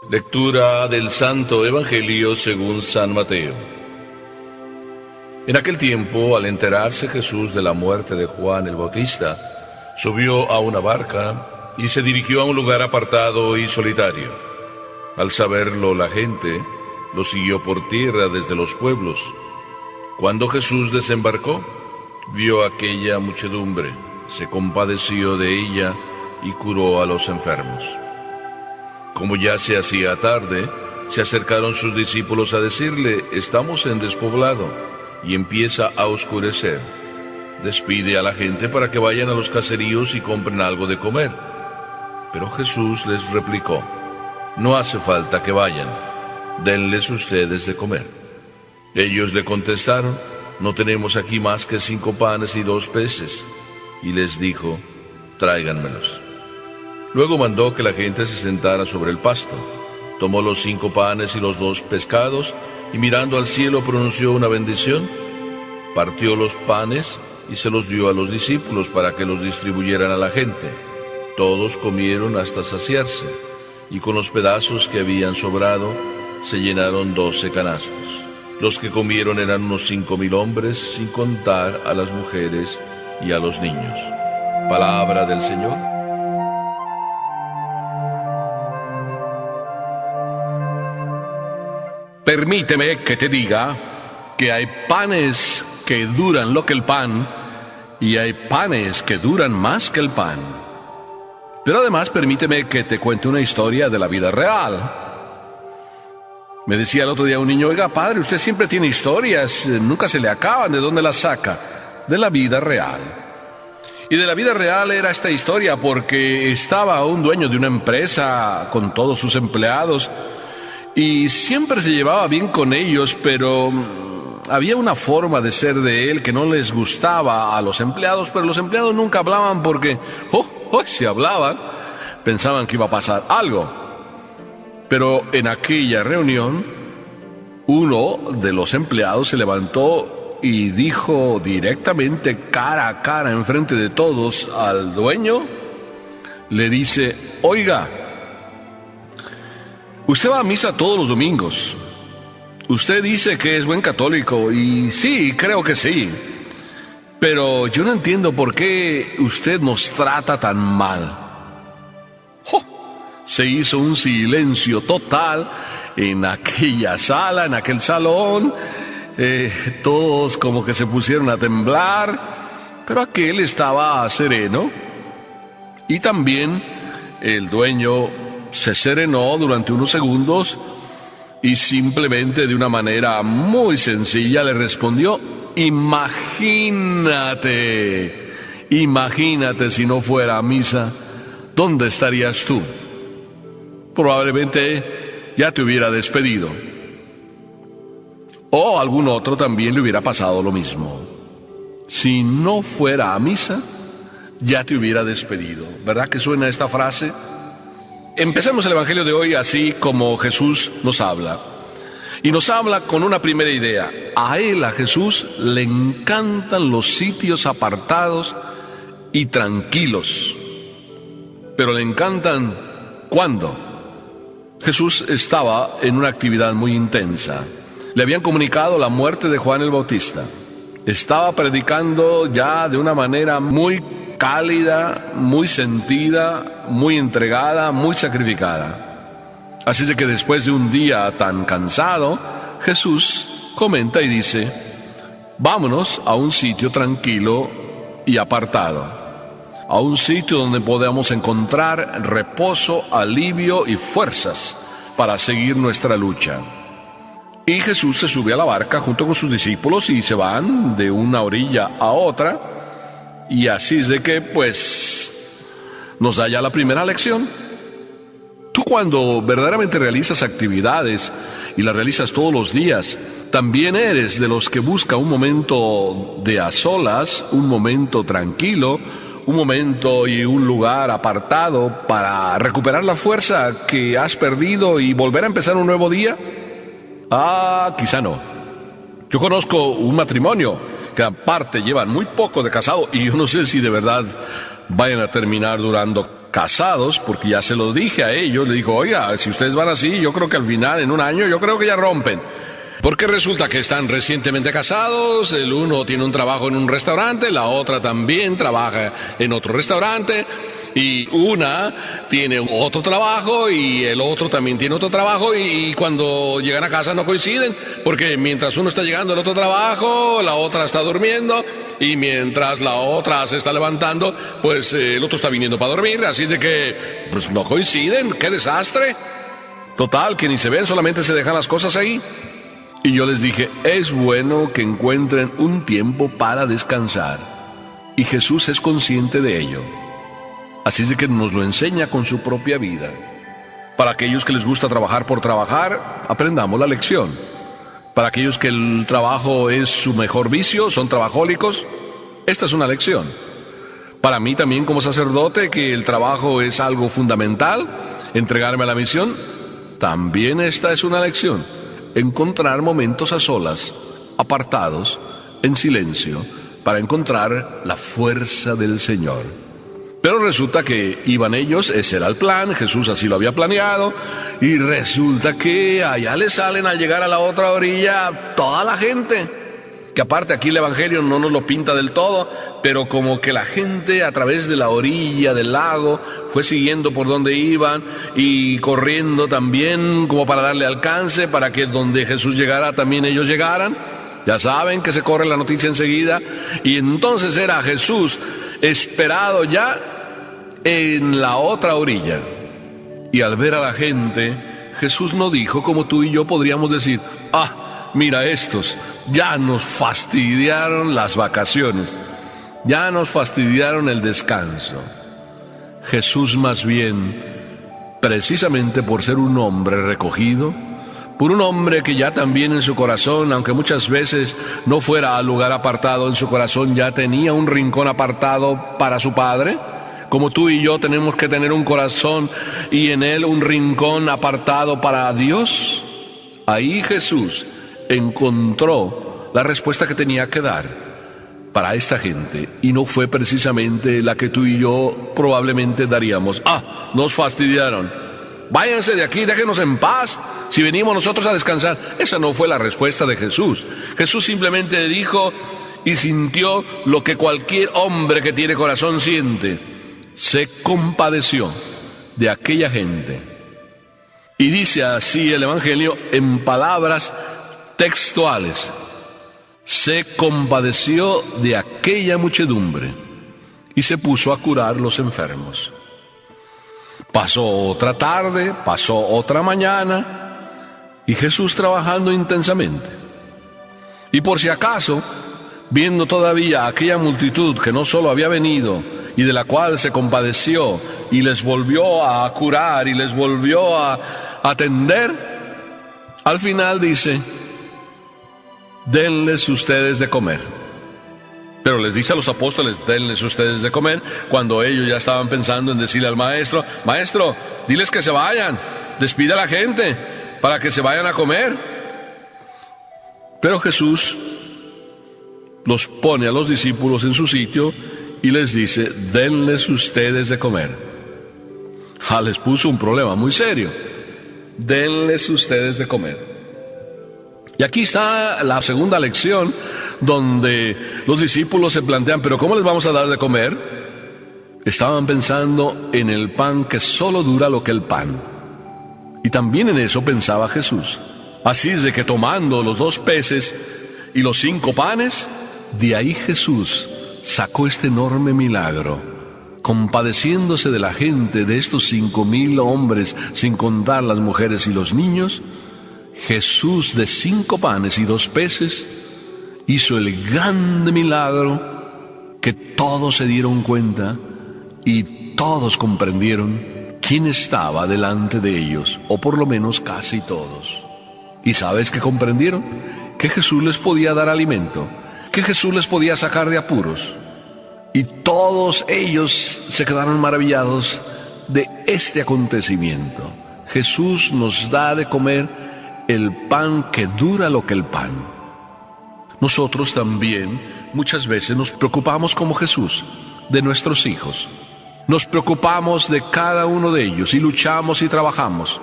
Lectura del Santo Evangelio según San Mateo. En aquel tiempo, al enterarse Jesús de la muerte de Juan el Bautista, subió a una barca y se dirigió a un lugar apartado y solitario. Al saberlo la gente, lo siguió por tierra desde los pueblos. Cuando Jesús desembarcó, vio aquella muchedumbre, se compadeció de ella y curó a los enfermos. Como ya se hacía tarde, se acercaron sus discípulos a decirle: estamos en despoblado y empieza a oscurecer. Despide a la gente para que vayan a los caseríos y compren algo de comer. Pero Jesús les replicó: no hace falta que vayan, denles ustedes de comer. Ellos le contestaron: no tenemos aquí más que 5 panes y 2 peces. Y les dijo: tráiganmelos. Luego mandó que la gente se sentara sobre el pasto. Tomó los 5 panes y los 2 pescados, y mirando al cielo pronunció una bendición. Partió los panes y se los dio a los discípulos para que los distribuyeran a la gente. Todos comieron hasta saciarse, y con los pedazos que habían sobrado, se llenaron 12 canastos. Los que comieron eran unos 5,000 hombres, sin contar a las mujeres y a los niños. Palabra del Señor. Permíteme que te diga que hay panes que duran lo que el pan y hay panes que duran más que el pan. Pero además permíteme que te cuente una historia de la vida real. Me decía el otro día un niño: oiga, padre, usted siempre tiene historias, nunca se le acaban. ¿De dónde las saca? De la vida real. Y de la vida real era esta historia porque estaba un dueño de una empresa con todos sus empleados y siempre se llevaba bien con ellos, pero había una forma de ser de él que no les gustaba a los empleados, pero los empleados nunca hablaban porque, si hablaban, pensaban que iba a pasar algo. Pero en aquella reunión, uno de los empleados se levantó y dijo directamente, cara a cara, enfrente de todos, al dueño, le dice: oiga, usted va a misa todos los domingos. Usted dice que es buen católico, y sí, creo que sí. Pero yo no entiendo por qué usted nos trata tan mal. Se hizo un silencio total en aquella sala, en aquel salón. Todos como que se pusieron a temblar, pero aquel estaba sereno. Y también el dueño se serenó durante unos segundos y simplemente de una manera muy sencilla le respondió: imagínate si no fuera a misa, ¿dónde estarías tú? Probablemente ya te hubiera despedido. O a algún otro también le hubiera pasado lo mismo. Si no fuera a misa, ya te hubiera despedido. ¿Verdad que suena esta frase? Empecemos el Evangelio de hoy así como Jesús nos habla. Y nos habla con una primera idea. A Jesús, le encantan los sitios apartados y tranquilos. Pero le encantan ¿cuándo? Jesús estaba en una actividad muy intensa. Le habían comunicado la muerte de Juan el Bautista. Estaba predicando ya de una manera muy cálida, muy sentida, muy entregada, muy sacrificada. Así de que después de un día tan cansado, Jesús comenta y dice: vámonos a un sitio tranquilo y apartado. A un sitio donde podamos encontrar reposo, alivio y fuerzas para seguir nuestra lucha. Y Jesús se sube a la barca junto con sus discípulos y se van de una orilla a otra. Y así es de que, nos da ya la primera lección. Tú, cuando verdaderamente realizas actividades y las realizas todos los días, también eres de los que busca un momento de a solas, un momento tranquilo, un momento y un lugar apartado para recuperar la fuerza que has perdido y volver a empezar un nuevo día. Quizá no. Yo conozco un matrimonio que aparte llevan muy poco de casado y yo no sé si de verdad vayan a terminar durando casados, porque ya se lo dije a ellos, le dijo, oiga, si ustedes van así, yo creo que al final, en un año, yo creo que ya rompen. Porque resulta que están recientemente casados, el uno tiene un trabajo en un restaurante, la otra también trabaja en otro restaurante, y una tiene otro trabajo y el otro también tiene otro trabajo, y cuando llegan a casa no coinciden, porque mientras uno está llegando al otro trabajo, la otra está durmiendo, y mientras la otra se está levantando, pues el otro está viniendo para dormir, así de que pues no coinciden. ¡Qué desastre! Total, que ni se ven, solamente se dejan las cosas ahí. Y yo les dije, es bueno que encuentren un tiempo para descansar. Y Jesús es consciente de ello. Así es de que nos lo enseña con su propia vida. Para aquellos que les gusta trabajar por trabajar, aprendamos la lección. Para aquellos que el trabajo es su mejor vicio, son trabajólicos, esta es una lección. Para mí también como sacerdote, que el trabajo es algo fundamental, entregarme a la misión, también esta es una lección. Encontrar momentos a solas, apartados, en silencio, para encontrar la fuerza del Señor. Pero resulta que iban ellos, ese era el plan, Jesús así lo había planeado, y resulta que allá le salen al llegar a la otra orilla toda la gente. Que aparte aquí el Evangelio no nos lo pinta del todo, pero como que la gente a través de la orilla del lago fue siguiendo por donde iban y corriendo también como para darle alcance, para que donde Jesús llegara también ellos llegaran. Ya saben que se corre la noticia enseguida, y entonces era Jesús esperado ya en la otra orilla. Y al ver a la gente, Jesús no dijo como tú y yo podríamos decir, mira estos, ya nos fastidiaron las vacaciones, ya nos fastidiaron el descanso. Jesús más bien, precisamente por ser un hombre recogido, por un hombre que ya también en su corazón, aunque muchas veces no fuera al lugar apartado, en su corazón ya tenía un rincón apartado para su Padre, como tú y yo tenemos que tener un corazón y en él un rincón apartado para Dios. Ahí Jesús encontró la respuesta que tenía que dar para esta gente, y no fue precisamente la que tú y yo probablemente daríamos. Nos fastidiaron, váyanse de aquí, déjenos en paz, si venimos nosotros a descansar. Esa no fue la respuesta de Jesús. Jesús simplemente dijo y sintió lo que cualquier hombre que tiene corazón siente. Se compadeció de aquella gente. Y dice así el Evangelio en palabras textuales: se compadeció de aquella muchedumbre y se puso a curar los enfermos. Pasó otra tarde, pasó otra mañana, y Jesús trabajando intensamente. Y por si acaso, viendo todavía aquella multitud que no solo había venido y de la cual se compadeció y les volvió a curar y les volvió a atender, al final dice: denles ustedes de comer. Pero les dice a los apóstoles: denles ustedes de comer, cuando ellos ya estaban pensando en decirle al maestro: maestro, diles que se vayan, despide a la gente para que se vayan a comer. Pero Jesús los pone a los discípulos en su sitio y les dice: denles ustedes de comer. Les puso un problema muy serio. Denles ustedes de comer. Y aquí está la segunda lección, donde los discípulos se plantean: ¿pero cómo les vamos a dar de comer? Estaban pensando en el pan que solo dura lo que el pan. Y también en eso pensaba Jesús. Así es de que tomando los 2 peces y los 5 panes, de ahí Jesús sacó este enorme milagro, compadeciéndose de la gente, de estos 5,000 hombres, sin contar las mujeres y los niños. Jesús, de 5 panes y 2 peces, hizo el grande milagro que todos se dieron cuenta y todos comprendieron quién estaba delante de ellos, o por lo menos casi todos. ¿Y sabes qué comprendieron? Que Jesús les podía dar alimento, que Jesús les podía sacar de apuros. Y todos ellos se quedaron maravillados de este acontecimiento. Jesús nos da de comer el pan que dura lo que el pan. Nosotros también muchas veces nos preocupamos como Jesús de nuestros hijos. nos preocupamos de cada uno de ellos y luchamos y trabajamos.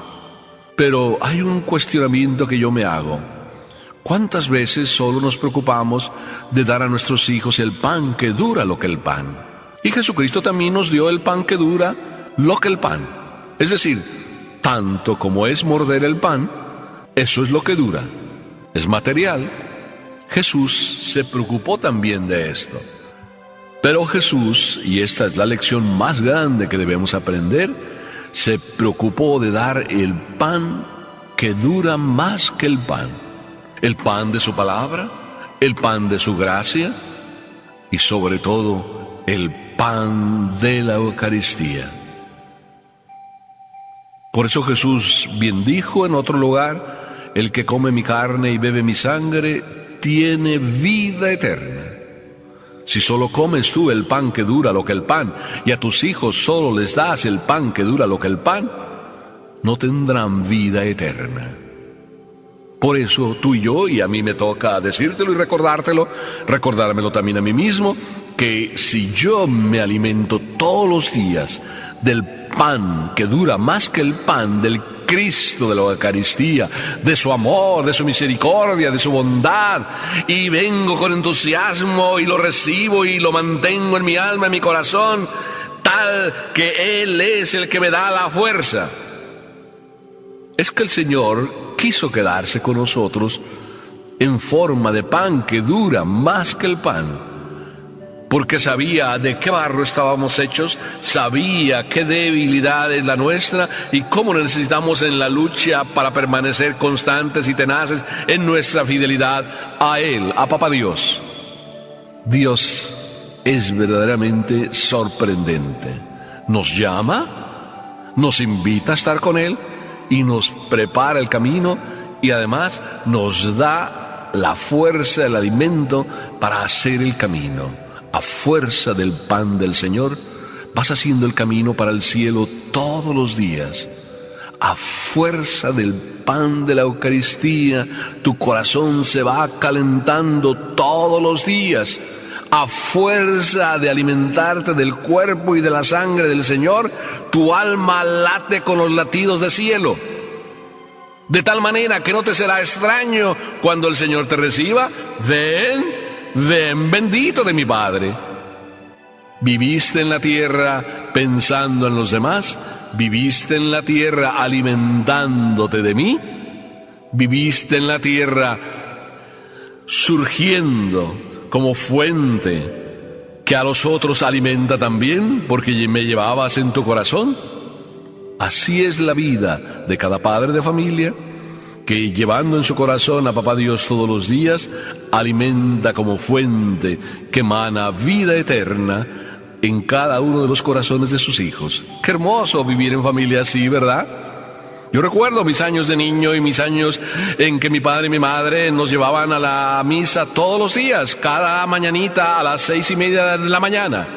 Pero hay un cuestionamiento que yo me hago. ¿Cuántas veces solo nos preocupamos de dar a nuestros hijos el pan que dura lo que el pan? Y Jesucristo también nos dio el pan que dura lo que el pan. Es decir, tanto como es morder el pan, eso es lo que dura. Es material. Jesús se preocupó también de esto. Pero Jesús, y esta es la lección más grande que debemos aprender, se preocupó de dar el pan que dura más que el pan. El pan de su palabra, el pan de su gracia y sobre todo el pan de la Eucaristía. Por eso Jesús bien dijo en otro lugar: el que come mi carne y bebe mi sangre tiene vida eterna. Si solo comes tú el pan que dura lo que el pan, y a tus hijos solo les das el pan que dura lo que el pan, no tendrán vida eterna. Por eso tú y yo, y a mí me toca decírtelo y recordármelo también a mí mismo, que si yo me alimento todos los días del pan que dura más que el pan, del Cristo de la Eucaristía, de su amor, de su misericordia, de su bondad, y vengo con entusiasmo y lo recibo y lo mantengo en mi alma, en mi corazón, tal que Él es el que me da la fuerza. Es que el Señor quiso quedarse con nosotros en forma de pan que dura más que el pan, porque sabía de qué barro estábamos hechos, sabía qué debilidad es la nuestra y cómo necesitamos en la lucha para permanecer constantes y tenaces en nuestra fidelidad a Él, a Papá Dios. Dios es verdaderamente sorprendente. Nos llama, nos invita a estar con Él y nos prepara el camino y además nos da la fuerza, el alimento para hacer el camino. A fuerza del pan del Señor, vas haciendo el camino para el cielo todos los días. A fuerza del pan de la Eucaristía, tu corazón se va calentando todos los días. A fuerza de alimentarte del cuerpo y de la sangre del Señor, tu alma late con los latidos del cielo. De tal manera que no te será extraño cuando el Señor te reciba: ven, ven, bendito de mi Padre. ¿Viviste en la tierra pensando en los demás? ¿Viviste en la tierra alimentándote de mí? ¿Viviste en la tierra surgiendo como fuente que a los otros alimenta también, porque me llevabas en tu corazón? Así es la vida de cada padre de familia, que llevando en su corazón a Papá Dios todos los días, alimenta como fuente que emana vida eterna en cada uno de los corazones de sus hijos. Qué hermoso vivir en familia así, ¿verdad? Yo recuerdo mis años de niño y mis años en que mi padre y mi madre nos llevaban a la misa todos los días, cada mañanita a las 6:30 de la mañana.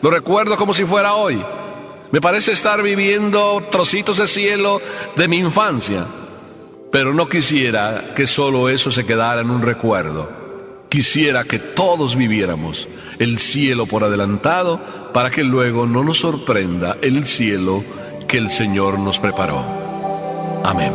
Lo recuerdo como si fuera hoy. Me parece estar viviendo trocitos de cielo de mi infancia. Pero no quisiera que solo eso se quedara en un recuerdo. Quisiera que todos viviéramos el cielo por adelantado para que luego no nos sorprenda el cielo que el Señor nos preparó. Amén.